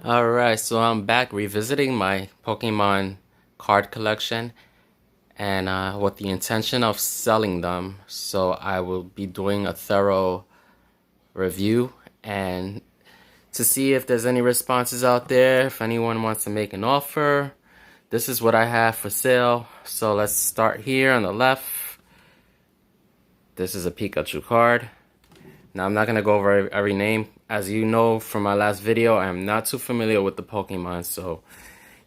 Alright, so I'm back revisiting my Pokemon card collection and with the intention of selling them. So I will be doing a thorough review and to see if there's any responses out there, if anyone wants to make an offer. This is what I have for sale. So let's start here on the left. This is a Pikachu card. Now, I'm not going to go over every name. As you know from my last video, I am not too familiar with the Pokemon, so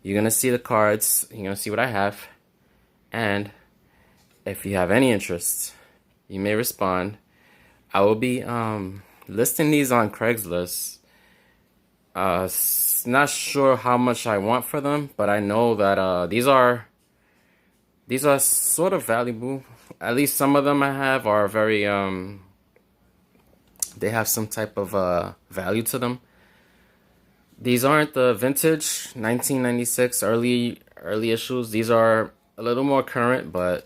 you're going to see the cards, you're going to see what I have, and if you have any interest, you may respond. I will be listing these on Craigslist. Not sure how much I want for them, but I know that these are sort of valuable. At least some of them I have are very they have some type of value to them. These aren't the vintage 1996 early issues. These are a little more current, but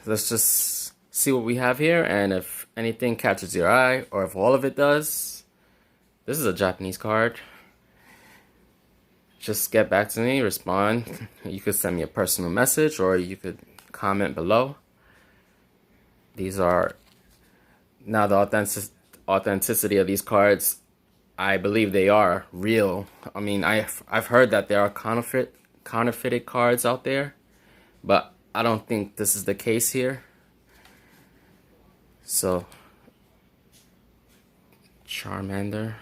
let's just see what we have here, and if anything catches your eye or if all of it does. This is a Japanese card. Just get back to me, respond. You could send me a personal message or you could comment below. These are now the authenticity of these cards. I believe they are real. I mean, I've heard that there are counterfeited cards out there, but I don't think this is the case here. So, Charmander.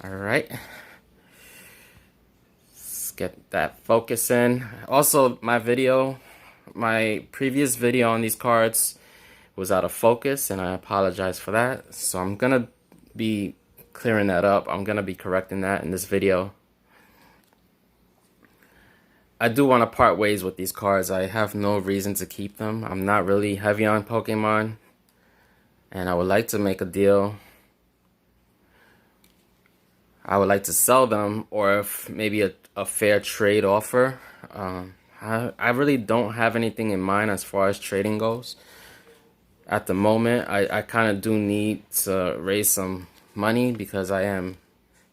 All right. Let's get that focus in. Also, my previous video on these cards was out of focus, and I apologize for that. So I'm gonna be clearing that up. I'm gonna be correcting that in this video. I do want to part ways with these cards. I have no reason to keep them. I'm not really heavy on Pokemon, and I would like to make a deal. I would like to sell them, or if maybe a fair trade offer. I really don't have anything in mind as far as trading goes. At the moment, I kind of do need to raise some money because I am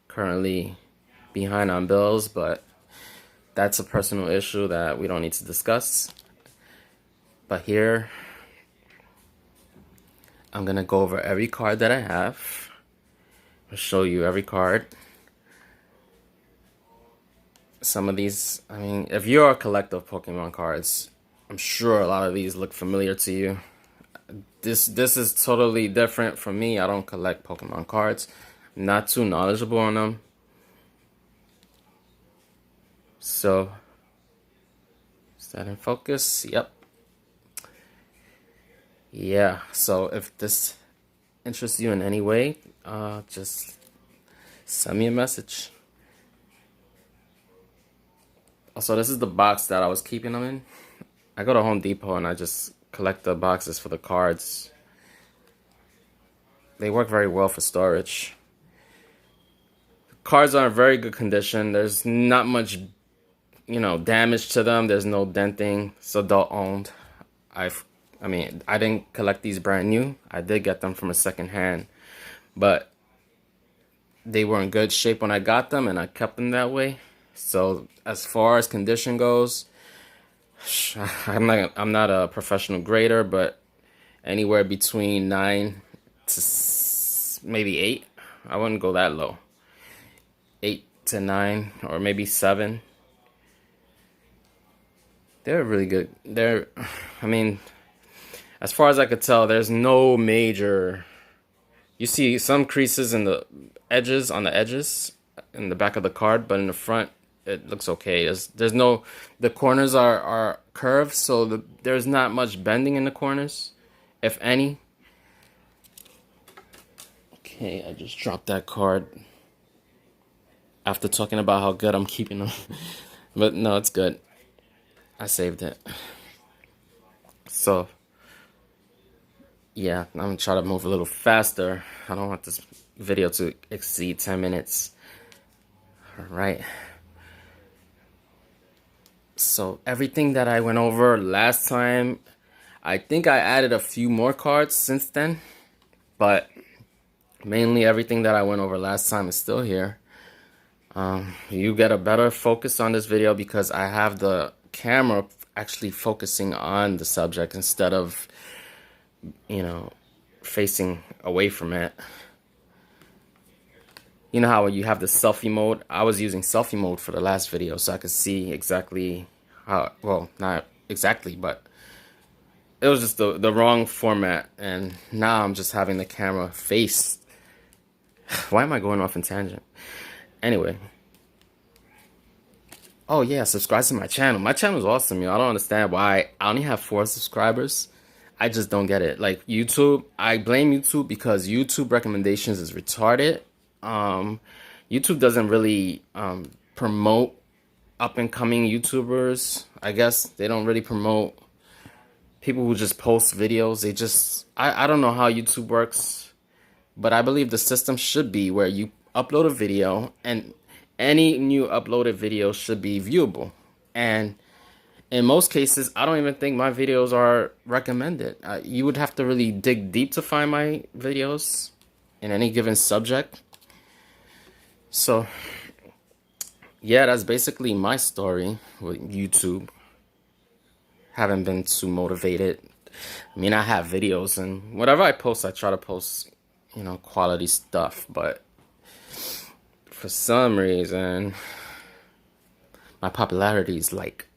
currently behind on bills, but that's a personal issue that we don't need to discuss. But here, I'm going to go over every card that I have. I'll show you every card. Some of these, I mean, if you're a collector of Pokemon cards, I'm sure a lot of these look familiar to you. This is totally different from me. I don't collect Pokemon cards. I'm not too knowledgeable on them. So, is that in focus? Yep. Yeah, so if this interests you in any way, just send me a message. Also, this is the box that I was keeping them in. I go to Home Depot and I just collect the boxes for the cards. They work very well for storage. The cards are in very good condition. There's not much, damage to them. There's no denting. It's adult owned. I mean, I didn't collect these brand new. I did get them from a second hand, but they were in good shape when I got them, and I kept them that way. So as far as condition goes, I'm not a professional grader, but anywhere between 9 to maybe 8. I wouldn't go that low. 8 to 9 or maybe 7. They're really good. I mean, as far as I could tell, there's no major. You see some creases in the edges, on the edges, in the back of the card, but in the front, it looks okay. There's no, the corners are curved, so there's not much bending in the corners, if any. Okay, I just dropped that card after talking about how good I'm keeping them. But no, it's good. I saved it. So, yeah, I'm gonna try to move a little faster. I don't want this video to exceed 10 minutes. All right. So everything that I went over last time, I think I added a few more cards since then, but Mainly everything that I went over last time is still here. You get a better focus on this video because I have the camera actually focusing on the subject instead of, you know, facing away from it. You know how you have the selfie mode? I was using selfie mode for the last video so I could see exactly how, well, not exactly, but it was just the wrong format. And now I'm just having the camera face. Why am I going off in tangent? Anyway. Oh yeah, subscribe to my channel. My channel is awesome, yo. I don't understand why I only have 4 subscribers. I just don't get it. Like YouTube, I blame YouTube because YouTube recommendations is retarded. YouTube doesn't really promote up and coming YouTubers. I guess they don't really promote people who just post videos. They just I don't know how YouTube works, but I believe the system should be where you upload a video and any new uploaded video should be viewable. And in most cases, I don't even think my videos are recommended. You would have to really dig deep to find my videos in any given subject. So, yeah, that's basically my story with YouTube. Haven't been too motivated. I mean, I have videos, and whatever I post, I try to post, you know, quality stuff. But for some reason, my popularity is like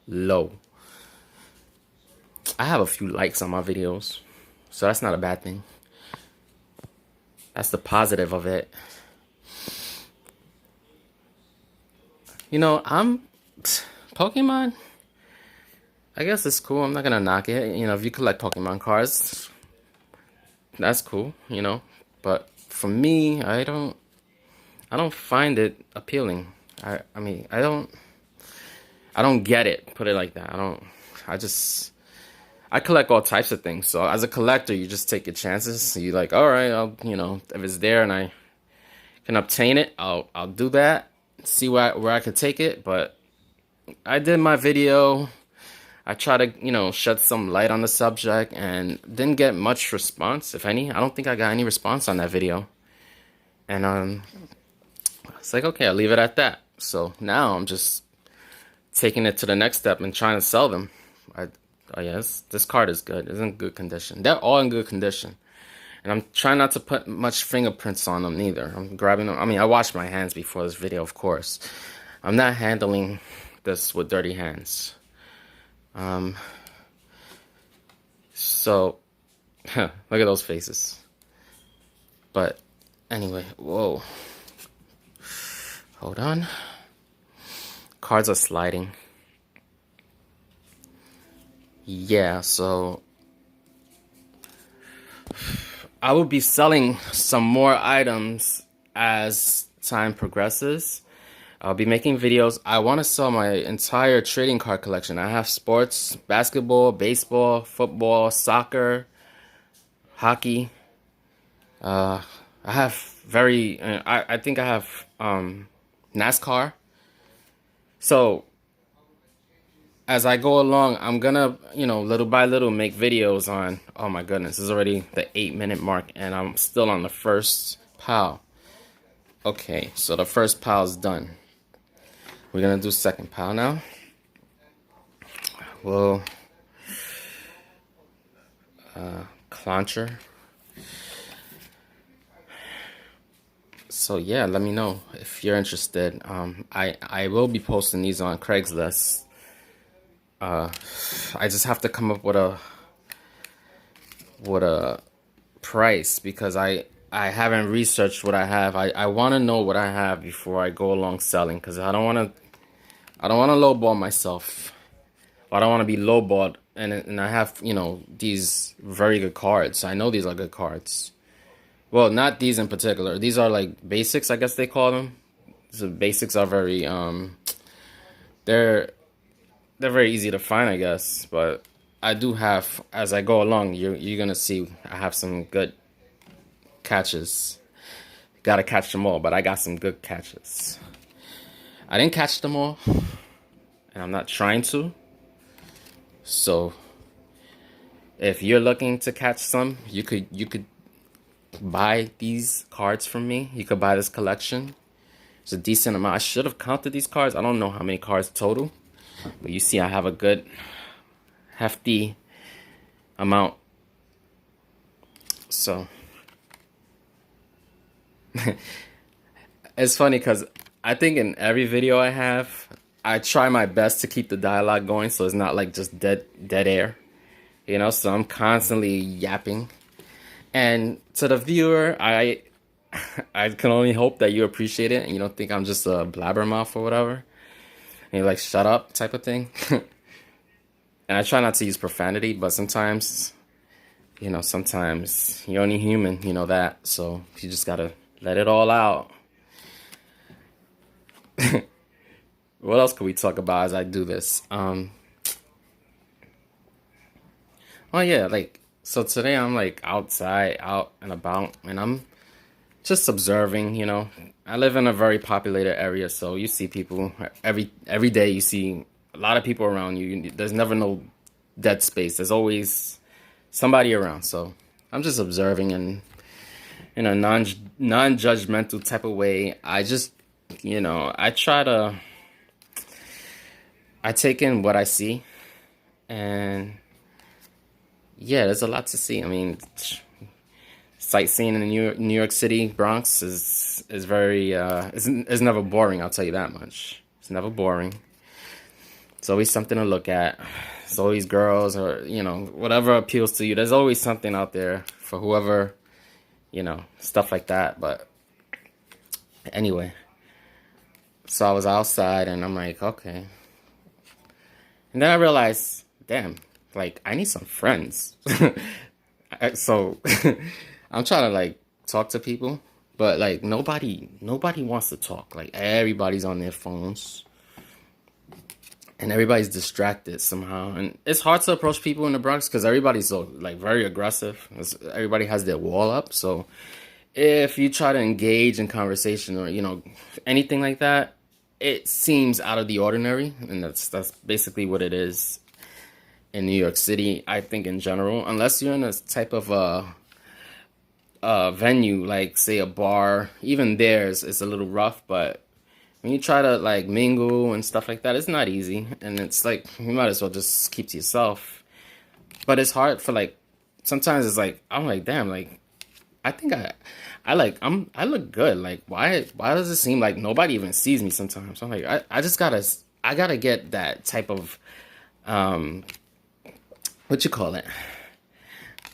low. I have a few likes on my videos, so that's not a bad thing. That's the positive of it. You know, Pokemon, I guess it's cool. I'm not gonna knock it. You know, if you collect Pokemon cards, that's cool, you know. But for me, I don't find it appealing. I mean, I don't get it. Put it like that. I collect all types of things. So as a collector, you just take your chances. You like, all right, you know, if it's there and I can obtain it, I'll do that. See where I could take it. But I did my video. I try to, you know, shed some light on the subject and didn't get much response, if any. I don't think I got any response on that video. And it's like, okay, I'll leave it at that. So now I'm just taking it to the next step and trying to sell them. Oh yes, this card is good. It's in good condition. They're all in good condition. And I'm trying not to put much fingerprints on them neither. I'm grabbing them. I mean, I washed my hands before this video, of course. I'm not handling this with dirty hands. So, look at those faces. But anyway, whoa. Hold on. Cards are sliding. Yeah, so I will be selling some more items as time progresses. I'll be making videos. I want to sell my entire trading card collection. I have sports, basketball, baseball, football, soccer, hockey. I have I think I have NASCAR. So as I go along, I'm gonna, you know, little by little make videos on, oh my goodness, this is already the 8-minute mark and I'm still on the first pile. Okay, so the first pile is done. We're gonna do second pile now. Well, Clancher. So yeah, let me know if you're interested. I will be posting these on Craigslist. I just have to come up with a price because I haven't researched what I have. I want to know what I have before I go along selling because I don't want to lowball myself. I don't want to be lowballed and I have, you know, these very good cards. I know these are good cards. Well, not these in particular. These are like basics, I guess they call them. So basics are very they're very easy to find, I guess. But I do have, as I go along, you're gonna see I have some good catches. Gotta catch them all, but I got some good catches. I didn't catch them all, and I'm not trying to. So if you're looking to catch some, you could buy these cards from me. You could buy this collection. It's a decent amount. I should have counted these cards. I don't know how many cards total, but you see I have a good hefty amount. So it's funny because I think in every video I have, I try my best to keep the dialogue going so it's not like just dead air. You know, so I'm constantly yapping. And to the viewer, I can only hope that you appreciate it and you don't think I'm just a blabbermouth or whatever. And you're like, shut up type of thing. And I try not to use profanity, but sometimes, sometimes you're only human, you know that. So you just gotta let it all out. What else could we talk about as I do this? Oh yeah, like, so today I'm like outside, out and about, and I'm just observing, I live in a very populated area, so you see people every day. You see a lot of people around you. There's never no dead space. There's always somebody around. So I'm just observing and in a non-judgmental type of way. I just, I take in what I see, and yeah, there's a lot to see. I mean, sightseeing in New York City, Bronx is very is never boring. I'll tell you that much. It's never boring. It's always something to look at. It's always girls or whatever appeals to you. There's always something out there for whoever, stuff like that. But anyway, so I was outside and I'm like, okay, and then I realized, damn, like I need some friends. So I'm trying to like talk to people, but like nobody wants to talk. Like everybody's on their phones and everybody's distracted somehow. And it's hard to approach people in the Bronx because everybody's so like very aggressive. Everybody has their wall up. So if you try to engage in conversation or anything like that, it seems out of the ordinary, and that's basically what it is in New York City, I think, in general, unless you're in a type of venue, like say a bar. Even theirs is a little rough, but when you try to like mingle and stuff like that, it's not easy, and it's like you might as well just keep to yourself. But it's hard for like sometimes it's like I'm like, damn, like I think I look good. Like why does it seem like nobody even sees me sometimes? I'm like I gotta get that type of what you call it?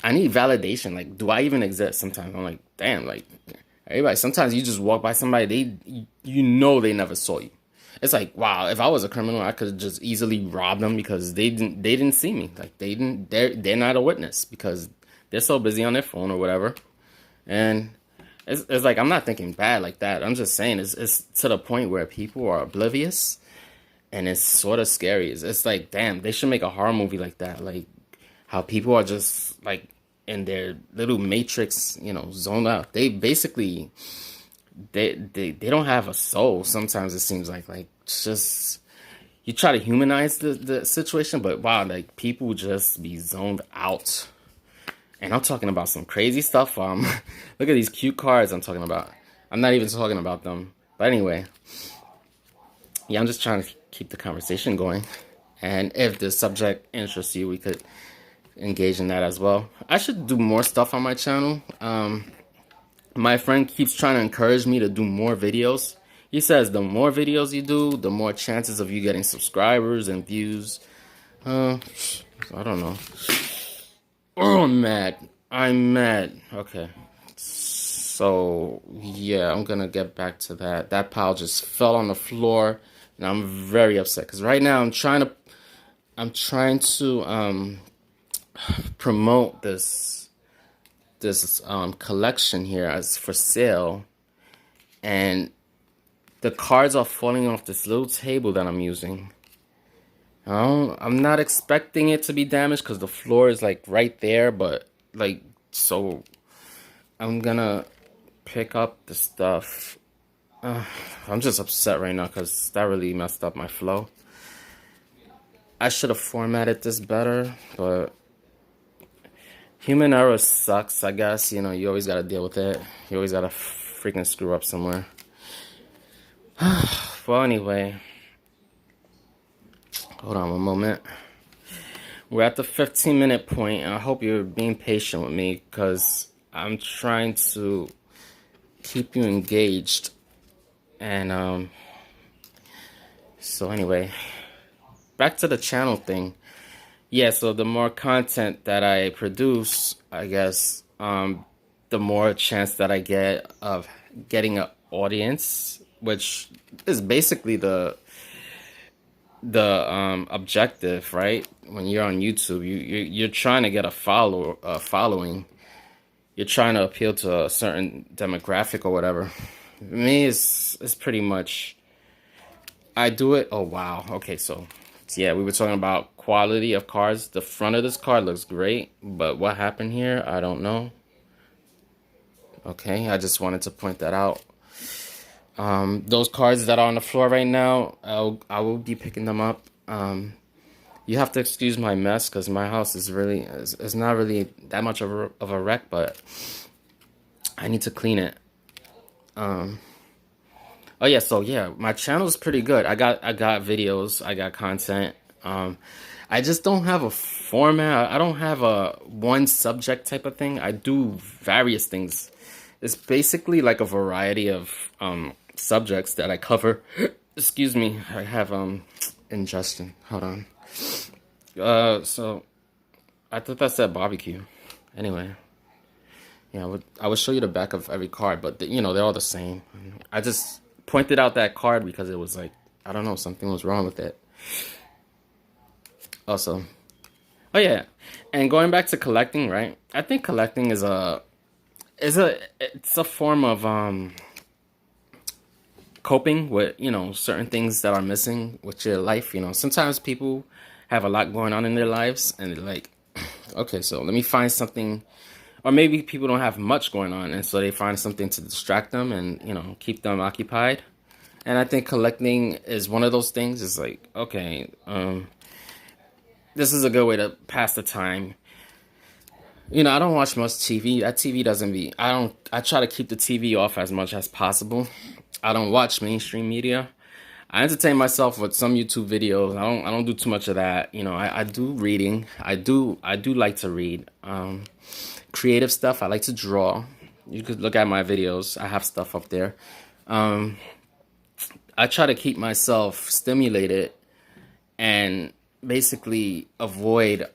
I need validation. Like, do I even exist? Sometimes I'm like, damn, like everybody. Sometimes you just walk by somebody, they never saw you. It's like, wow, if I was a criminal, I could just easily rob them because they didn't see me. Like they're not a witness because they're so busy on their phone or whatever. And it's like I'm not thinking bad like that. I'm just saying it's to the point where people are oblivious, and it's sort of scary. It's like, damn, they should make a horror movie like that. Like how people are just like in their little matrix, zoned out. They basically they don't have a soul. Sometimes it seems like it's just you try to humanize the situation, but wow, like people just be zoned out. And I'm talking about some crazy stuff. Look at these cute cards I'm talking about. I'm not even talking about them. But anyway, yeah, I'm just trying to keep the conversation going. And if the subject interests you, we could engage in that as well. I should do more stuff on my channel. My friend keeps trying to encourage me to do more videos. He says the more videos you do, the more chances of you getting subscribers and views. I don't know. Oh, I'm mad. I'm mad. Okay. So, yeah, I'm gonna get back to that. That pile just fell on the floor, and I'm very upset because right now I'm trying to promote this collection here as for sale, and the cards are falling off this little table that I'm using. I'm not expecting it to be damaged because the floor is like right there, but like, so I'm gonna pick up the stuff. I'm just upset right now because that really messed up my flow. I should have formatted this better, but Human error sucks, I guess. You know, you always gotta deal with it. You always gotta freaking screw up somewhere. Well, anyway, hold on one moment. We're at the 15-minute point, and I hope you're being patient with me because I'm trying to keep you engaged. And so anyway, back to the channel thing. Yeah, so the more content that I produce, I guess, the more chance that I get of getting an audience, which is basically the objective, right? When you're on YouTube, you're trying to get a following. You're trying to appeal to a certain demographic or whatever. Me, it's pretty much I do it. Oh wow. Okay, so yeah, we were talking about quality of cars. The front of this car looks great, but what happened here, I don't know. Okay, I just wanted to point that out. Those cars that are on the floor right now, I will be picking them up. You have to excuse my mess because my house is not really that much of a wreck, but I need to clean it. Oh yeah, so yeah, my channel is pretty good. I got videos, I got content. I just don't have a format. I don't have a one subject type of thing. I do various things. It's basically like a variety of subjects that I cover. Excuse me, I have ingestion. Hold on. So I thought that said barbecue. Anyway, yeah, I would show you the back of every card, but you know they're all the same. I just pointed out that card because it was like I don't know, something was wrong with it. Also, oh yeah, and going back to collecting, right? I think collecting it's a form of coping with, you know, certain things that are missing with your life. You know, sometimes people have a lot going on in their lives and they're like, okay, so let me find something, or maybe people don't have much going on and so they find something to distract them and, you know, keep them occupied. And I think collecting is one of those things. It's like, okay, this is a good way to pass the time. You know, I don't watch much TV. That TV doesn't be, I try to keep the TV off as much as possible. I don't watch mainstream media. I entertain myself with some YouTube videos. I don't do too much of that. You know, I do reading. I do like to read. Creative stuff. I like to draw. You could look at my videos. I have stuff up there. I try to keep myself stimulated and basically avoid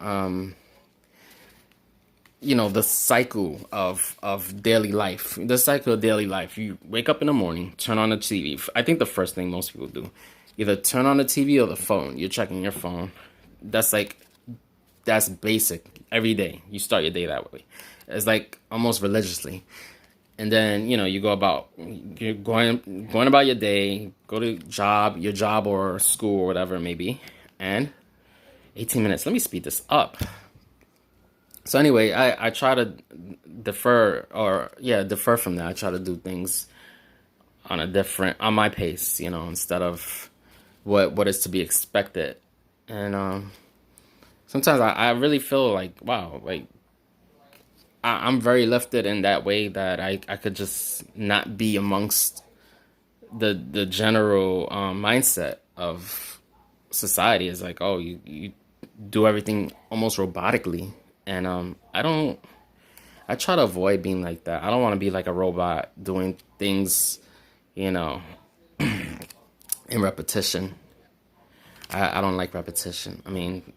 you know, the cycle of daily life. The cycle of daily life. You wake up in the morning, turn on the TV. I think the first thing most people do, either turn on the TV or the phone. You're checking your phone. That's basic. Every day you start your day that way. It's like almost religiously. And then, you know, you're going about your day, go to your job or school or whatever it may be. And 18 minutes. Let me speed this up. So anyway, I try to defer from that. I try to do things on my pace, you know, instead of what is to be expected. And sometimes I really feel like, wow, like I'm very lifted in that way that I could just not be amongst the general mindset of society. Is like, oh, you do everything almost robotically. And I try to avoid being like that. I don't want to be like a robot doing things, you know, in repetition. I don't like repetition. I mean,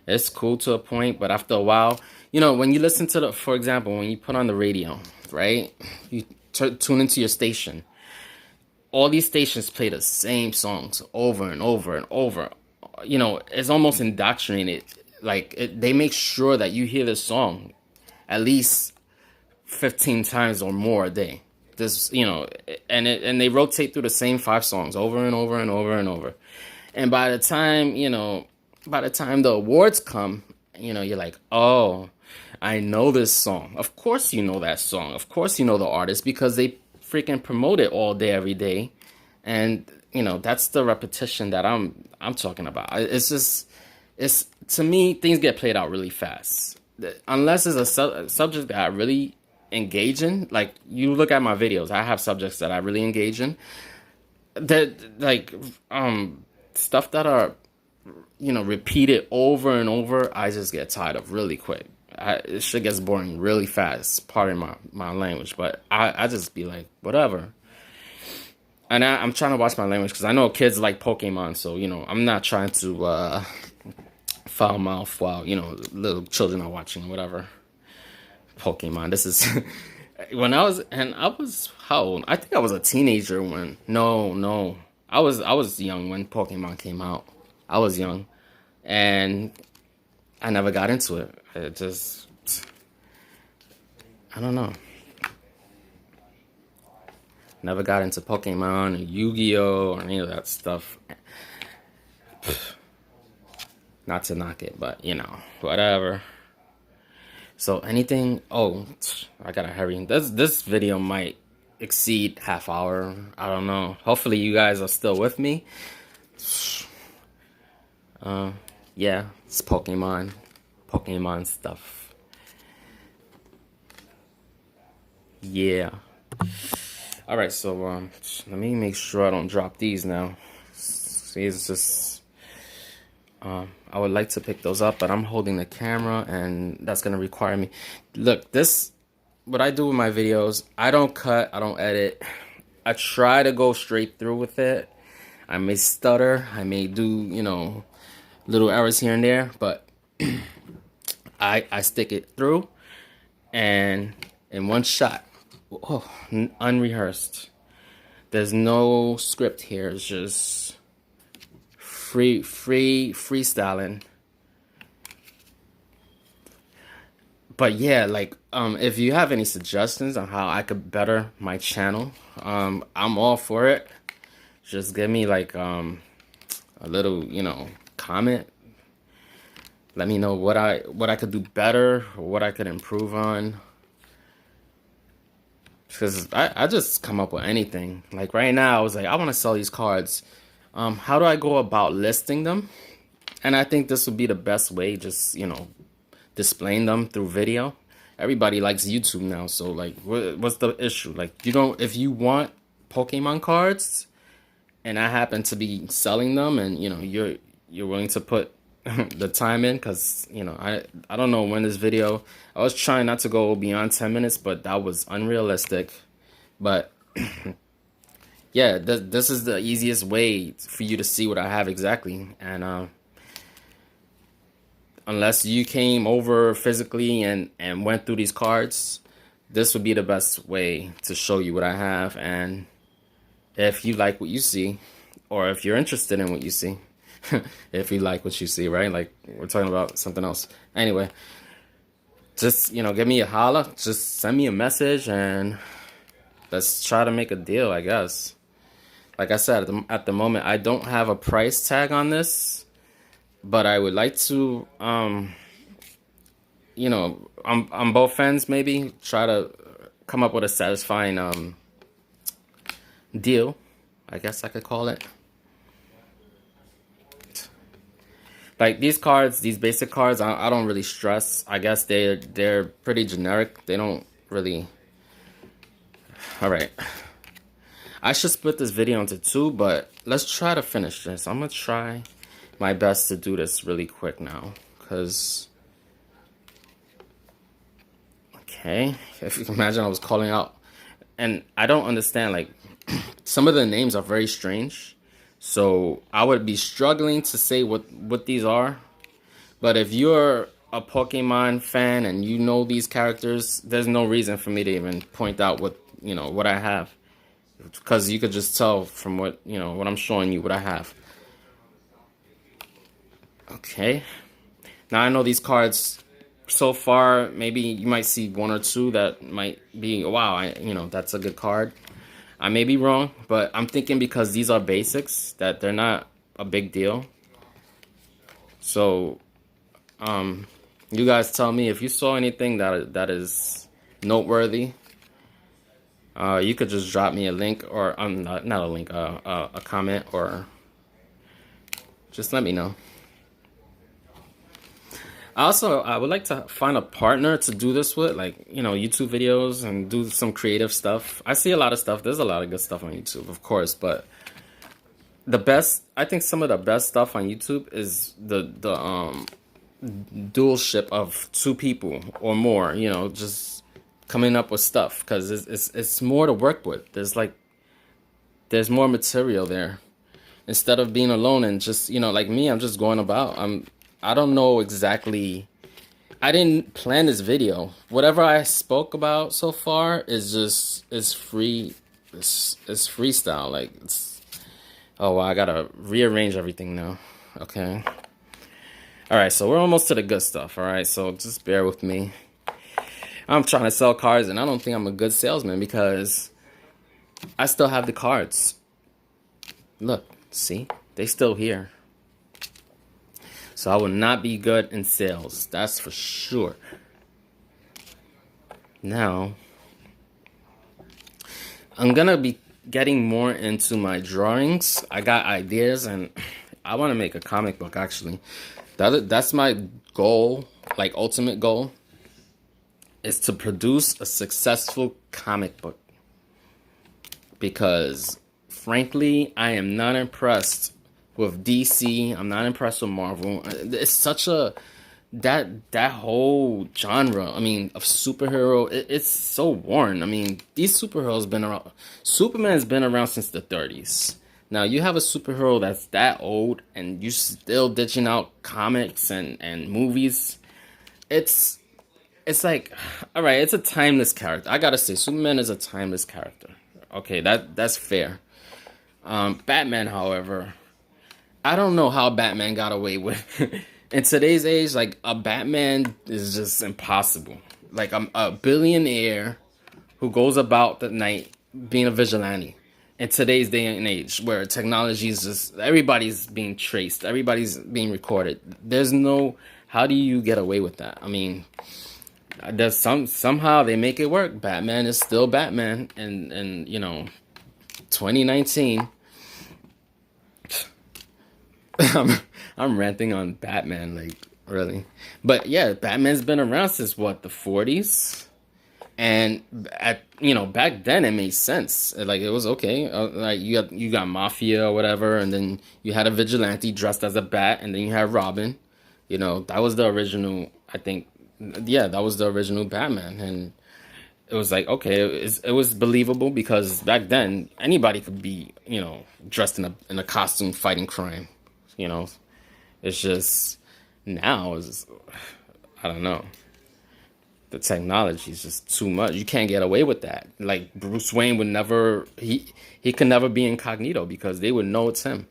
it's cool to a point, but after a while, you know, when you listen to for example, when you put on the radio, right? You tune into your station. All these stations play the same songs over and over and over. You know, it's almost indoctrinated. Like they make sure that you hear this song at least 15 times or more a day. This, you know, and they rotate through the same 5 songs over and over and over and over. And by the time the awards come, you know, you're like, oh, I know this song. Of course you know that song. Of course you know the artist because they freaking promote it all day, every day. And, you know, that's the repetition that I'm talking about. It's to me, things get played out really fast. unless it's a subject that I really engage in, like you look at my videos, I have subjects that I really engage in. That like stuff that are repeated over and over, I just get tired of really quick. It shit gets boring really fast. Pardon my language, but I just be like whatever. And I'm trying to watch my language because I know kids like Pokemon, so I'm not trying to foul mouth while little children are watching whatever Pokemon. This is when I was how old? I think I was a teenager when no I was young when Pokemon came out. I was young and I never got into it. It just I don't know. Never got into Pokemon or Yu-Gi-Oh or any of that stuff. Not to knock it, but whatever. So anything, oh, I gotta hurry. This video might exceed half hour. I don't know. Hopefully you guys are still with me. Yeah, it's Pokemon stuff. Yeah. All right, so let me make sure I don't drop these now. See, it's just I would like to pick those up, but I'm holding the camera, and that's gonna require me. Look, what I do with my videos, I don't cut, I don't edit. I try to go straight through with it. I may stutter, I may do little errors here and there, but I stick it through, and in one shot. Oh, unrehearsed. There's no script here. It's just freestyling. But yeah, like if you have any suggestions on how I could better my channel, I'm all for it. Just give me like a little, comment. Let me know what I could do better or what I could improve on. Because I just come up with anything. Like right now, I was like, I want to sell these cards. How do I go about listing them? And I think this would be the best way, just, displaying them through video. Everybody likes YouTube now, so like, what's the issue? Like, if you want Pokemon cards, and I happen to be selling them, and you're willing to put the time in, because I don't know when this video, I was trying not to go beyond 10 minutes, but that was unrealistic. But yeah, this is the easiest way for you to see what I have exactly. And unless you came over physically and went through these cards, this would be the best way to show you what I have. And if you like what you see, or if you're interested in what you see, if you like what you see, right? Like, we're talking about something else. Anyway, just, give me a holla. Just send me a message, and let's try to make a deal, I guess. Like I said, at the moment, I don't have a price tag on this, but I would like to, on both ends, maybe try to come up with a satisfying deal, I guess I could call it. Like these cards, these basic cards, I don't really stress. I guess they're pretty generic. They don't really. All right. I should split this video into two, but let's try to finish this. I'm gonna try my best to do this really quick now, cause. Okay, if you can imagine, I was calling out, and I don't understand. Like, some of the names are very strange. So I would be struggling to say what these are. But if you're a Pokemon fan and you know these characters, there's no reason for me to even point out what I have. Because you could just tell from what I'm showing you what I have. Okay. Now I know these cards so far, maybe you might see one or two that might be, wow, that's a good card. I may be wrong, but I'm thinking because these are basics that they're not a big deal. So, you guys tell me if you saw anything that is noteworthy. You could just drop me a link, or not a link, a comment, or just let me know. Also, I would like to find a partner to do this with, like, YouTube videos and do some creative stuff. I see a lot of stuff. There's a lot of good stuff on YouTube, of course, but I think some of the best stuff on YouTube is the dualship of two people or more, just coming up with stuff because it's more to work with. There's more material there instead of being alone and just, like me, I'm just going about. I don't know exactly. I didn't plan this video. Whatever I spoke about so far is free. It's freestyle. Like oh wow, I gotta rearrange everything now. Okay. All right, so we're almost to the good stuff. All right, so just bear with me. I'm trying to sell cards, and I don't think I'm a good salesman because I still have the cards. Look, see, they still here. So I will not be good in sales. That's for sure. Now, I'm going to be getting more into my drawings. I got ideas and I want to make a comic book actually. That's my goal, like ultimate goal, is to produce a successful comic book. Because frankly, I am not impressed with DC. I'm not impressed with Marvel. It's such a that whole genre. I mean, of superhero. It's so worn. I mean, these superheroes been around. Superman's been around since the 30s. Now you have a superhero that's that old, and you still ditching out comics and movies. It's like, all right, it's a timeless character. I gotta say, Superman is a timeless character. Okay, that's fair. Batman, however, I don't know how Batman got away with. In today's age, like a Batman is just impossible. Like a billionaire who goes about the night being a vigilante. In today's day and age, where technology is just everybody's being traced, everybody's being recorded. There's no how do you get away with that? I mean, there's somehow they make it work. Batman is still Batman, and 2019. I'm ranting on Batman, like really, but yeah, Batman's been around since what, the 40s, and back then it made sense. Like it was okay. Like you got mafia or whatever, and then you had a vigilante dressed as a bat, and then you had Robin. That was the original. I think, yeah, that was the original Batman, and it was like okay, it was believable because back then anybody could be dressed in a costume fighting crime. It's just now is I don't know. The technology is just too much. You can't get away with that. Like Bruce Wayne would never he could never be incognito because they would know it's him.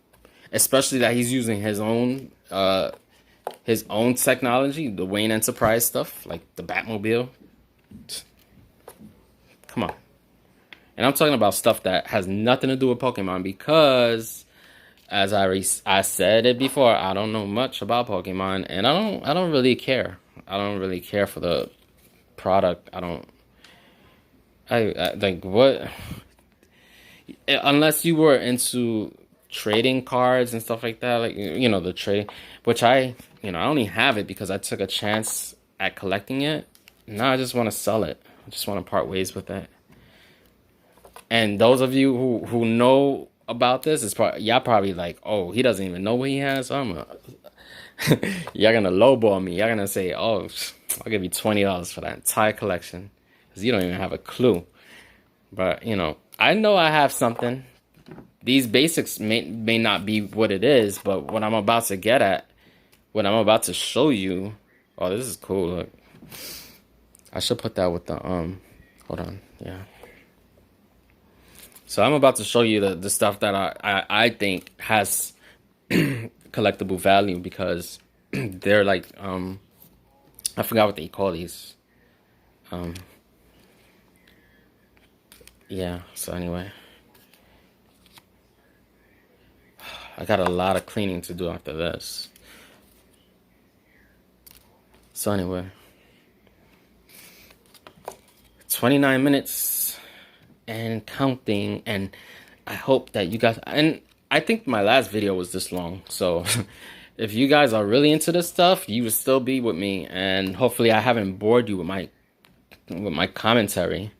Especially that he's using his own technology, the Wayne Enterprise stuff, like the Batmobile. Come on. And I'm talking about stuff that has nothing to do with Pokemon because as I said it before, I don't know much about Pokemon, and I don't really care. I don't really care for the product. I like what unless you were into trading cards and stuff like that, like the trade, which I only have it because I took a chance at collecting it. Now I just want to sell it. I just want to part ways with it. And those of you who know about this is y'all probably like, oh, he doesn't even know what he has. So y'all gonna lowball me. Y'all gonna say, oh, I'll give you $20 for that entire collection because you don't even have a clue. But I know I have something. These basics may not be what it is, but what I'm about to get at, what I'm about to show you. Oh, this is cool. Look, I should put that with the Hold on, yeah. So I'm about to show you the stuff that I think has collectible value because they're like I forgot what they call these. Yeah, so anyway. I got a lot of cleaning to do after this. So anyway. 29 minutes and counting, and I hope that you guys, and I think my last video was this long, so if you guys are really into this stuff, you would still be with me, and hopefully I haven't bored you with my commentary.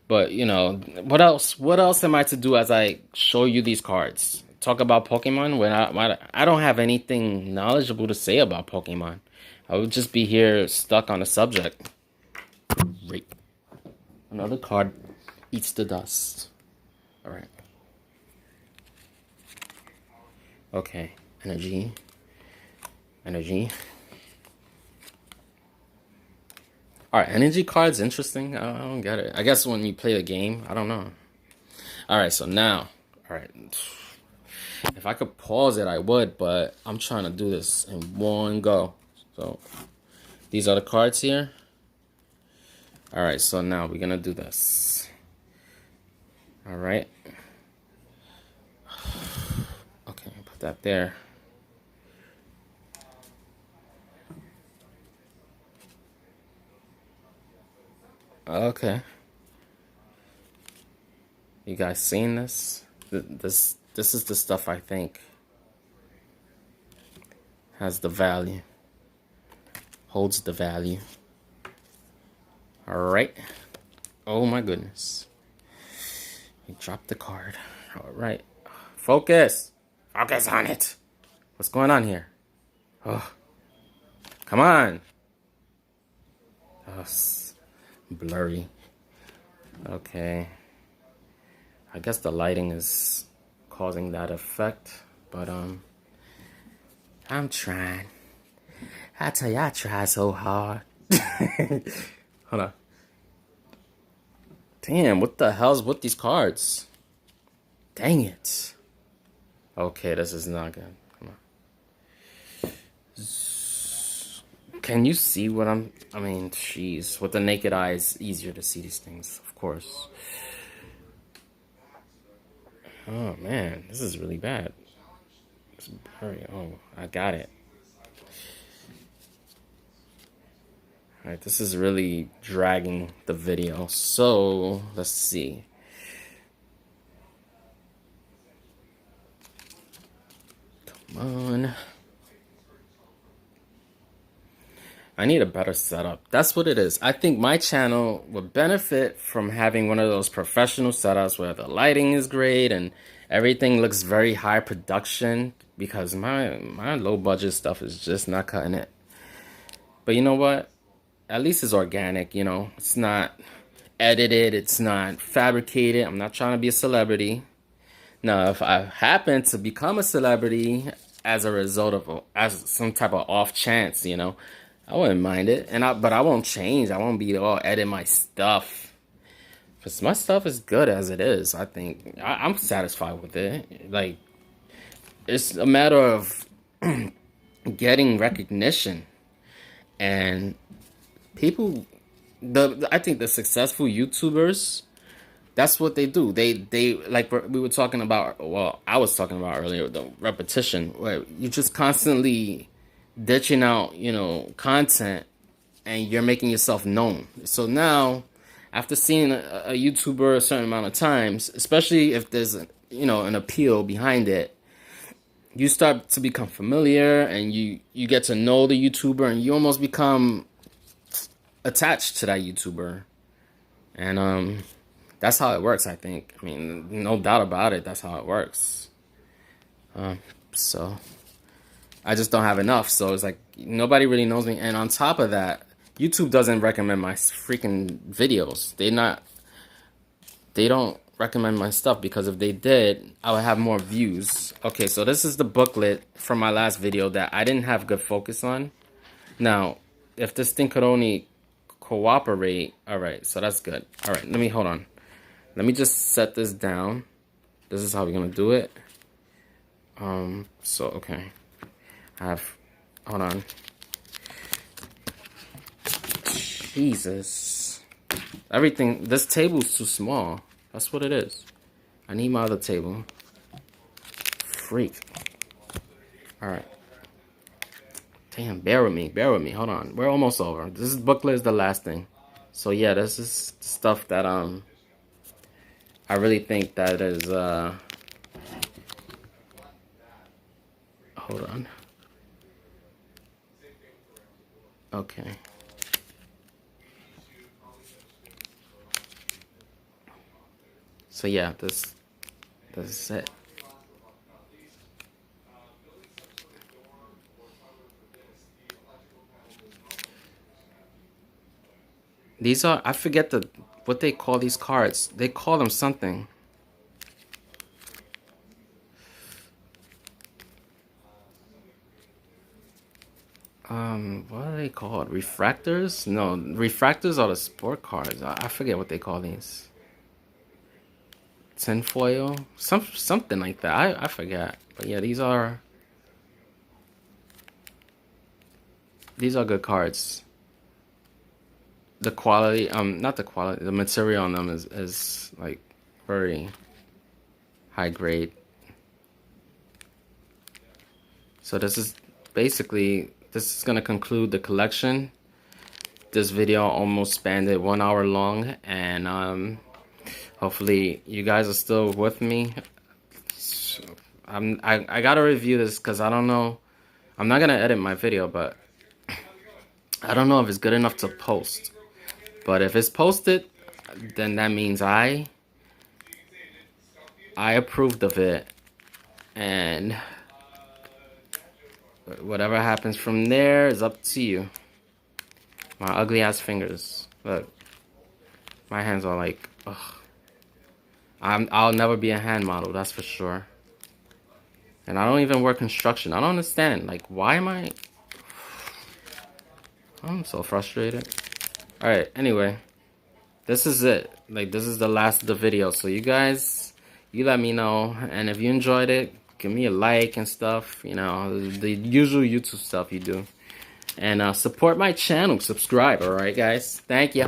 But you know, what else? What else am I to do as I show you these cards? Talk about Pokemon when I don't have anything knowledgeable to say about Pokemon. I would just be here stuck on a subject. Great. Another card eats the dust. All right. Okay. Energy. Energy. Are energy cards interesting? I don't get it. I guess when you play the game, I don't know. All right, so now, all right. If I could pause it, I would, but I'm trying to do this in one go. So these are the cards here. All right, so now we're gonna do this. All right. Okay, put that there. Okay. You guys seen this? This is the stuff I think has the value. Holds the value. All right. Oh my goodness. He dropped the card. All right. Focus. Focus on it. What's going on here? Oh. Come on. Oh, blurry. Okay. I guess the lighting is causing that effect, but I'm trying. I tell you, I try so hard. Hold on. Damn, what the hell's with these cards? Dang it. Okay, this is not good. Come on. Can you see what I mean, jeez. With the naked eye, it's easier to see these things, of course. Oh, man, this is really bad. It's blurry. Oh, I got it. All right, this is really dragging the video. So, let's see. Come on. I need a better setup. That's what it is. I think my channel would benefit from having one of those professional setups where the lighting is great and everything looks very high production, because my low budget stuff is just not cutting it. But you know what? At least it's organic, you know. It's not edited, it's not fabricated. I'm not trying to be a celebrity. Now, if I happen to become a celebrity as a result of as some type of off chance, you know, I wouldn't mind it. But I won't change. I won't be all edit my stuff. Because my stuff is good as it is. I think I'm satisfied with it. Like, it's a matter of getting recognition. And people, I think the successful YouTubers, that's what they do. They like we were talking about. Well, I was talking about earlier, the repetition, where you just constantly ditching out, you know, content, and you're making yourself known. So now, after seeing a YouTuber a certain amount of times, especially if there's you know, an appeal behind it, you start to become familiar, and you get to know the YouTuber, and you almost become attached to that YouTuber, and that's how it works. I think. I mean, no doubt about it. That's how it works. So I just don't have enough. So it's like nobody really knows me, and on top of that, YouTube doesn't recommend my freaking videos. They don't recommend my stuff, because if they did, I would have more views. Okay, so this is the booklet from my last video that I didn't have good focus on. Now, if this thing could only cooperate, all right, so that's good. All right, hold on. Let me just set this down. This is how we're gonna do it. So okay, hold on. Jesus, everything. This table is too small. That's what it is. I need my other table. Freak. All right. Damn, bear with me. Hold on. We're almost over. This booklet is the last thing. So yeah, this is stuff that I really think that is hold on. Okay. So yeah, this is it. These are, I forget what they call these cards. They call them something. What are they called? Refractors? No, refractors are the sport cards. I forget what they call these. Tinfoil? Something like that. I forget. But yeah, these are good cards. The quality, not the quality, the material on them is like very high grade. So this is basically, this is gonna conclude the collection. This video almost spanned it 1 hour long, and hopefully you guys are still with me. So I gotta review this because I don't know. I'm not gonna edit my video, but I don't know if it's good enough to post. But if it's posted, then that means I approved of it, and whatever happens from there is up to you. My ugly ass fingers. Look, my hands are like, ugh. I'll never be a hand model, that's for sure. And I don't even work construction. I don't understand. Like, why am I'm so frustrated. Alright, anyway. This is it. Like, this is the last of the video. So you guys, you let me know. And if you enjoyed it, give me a like and stuff. You know, the usual YouTube stuff you do. And support my channel. Subscribe, alright guys? Thank you.